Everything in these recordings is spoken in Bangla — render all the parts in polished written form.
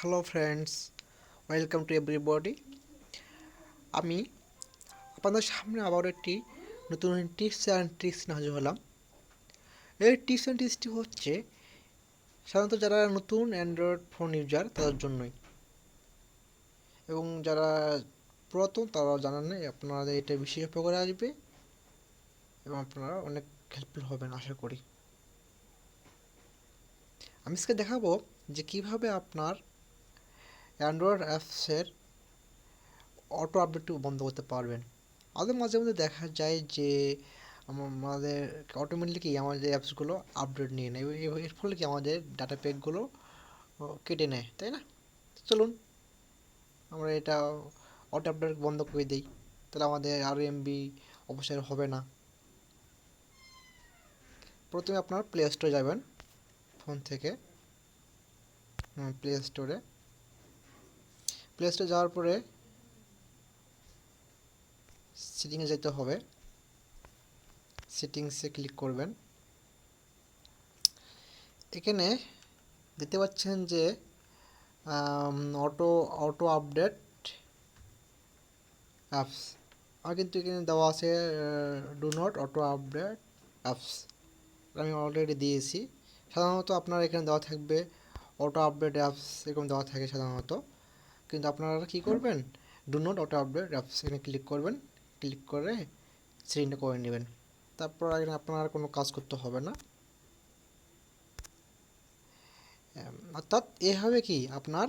Hello friends, welcome to everybody. আমি আপনাদের সামনে আবার একটি নতুন টিপস অ্যান্ড ট্রিক্স নিয়ে হাজির হলাম। এই টিপস অ্যান্ড ট্রিক্সটি হচ্ছে সাধারণত যারা নতুন অ্যান্ড্রয়েড ফোন ইউজার তাদের জন্যই, এবং যারা পুরাতন তারা জানান নেই, আপনাদের এটা বিশেষ উপকারে আসবে এবং আপনারা অনেক হেল্পফুল হবেন আশা করি। আমি আজকে দেখাবো যে কিভাবে আপনার অ্যান্ড্রয়েড অ্যাপসের অটো আপডেটটি বন্ধ করতে পারবেন। আমাদের মাঝে মধ্যে দেখা যায় যে আমাদের অটোমেটিকলি কি আমাদের অ্যাপসগুলো আপডেট নিয়ে নেয়, এর ফলে কি আমাদের ডাটা প্যাকগুলো কেটে নেয়, তাই না? চলুন আমরা এটা অটো আপডেট বন্ধ করে দিই, তাহলে আমাদের আরও এমবি অপচয় হবে না। প্রথমে আপনার প্লে স্টোরে যাবেন, ফোন থেকে প্লে স্টোরে যাওয়ার পরে সেটিংয়ে যেতে হবে, সেটিংসে ক্লিক করবেন। এখানে দেখতে পাচ্ছেন যে অটো অটো আপডেট অ্যাপস, আমার কিন্তু এখানে দেওয়া আছে do not auto update apps, আমি অলরেডি দিয়েছি। সাধারণত আপনার এখানে দেওয়া থাকবে অটো আপডেট অ্যাপস, এরকম দেওয়া থাকে সাধারণত, কিন্তু আপনারা কী করবেন, do not auto update apps এখানে ক্লিক করবেন, ক্লিক করে সেটিংটা করে নেবেন। তারপর এখানে আপনার কোনো কাজ করতে হবে না। অর্থাৎ এভাবে কি আপনার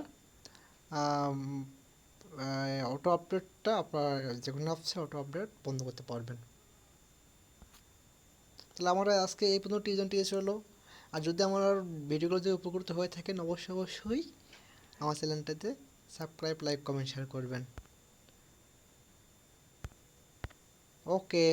অটো আপডেটটা আপনার যে কোনো অ্যাপসে অটো আপডেট বন্ধ করতে পারবেন। তাহলে আমরা আজকে এই পর্যন্ত টিউশন টিএস হলো। আর যদি আমার ভিডিওগুলো যদি উপকৃত হয়ে থাকেন অবশ্যই আমার চ্যানেলটাতে সাবস্ক্রাইব, লাইক, কমেন্ট, শেয়ার করবেন। ওকে।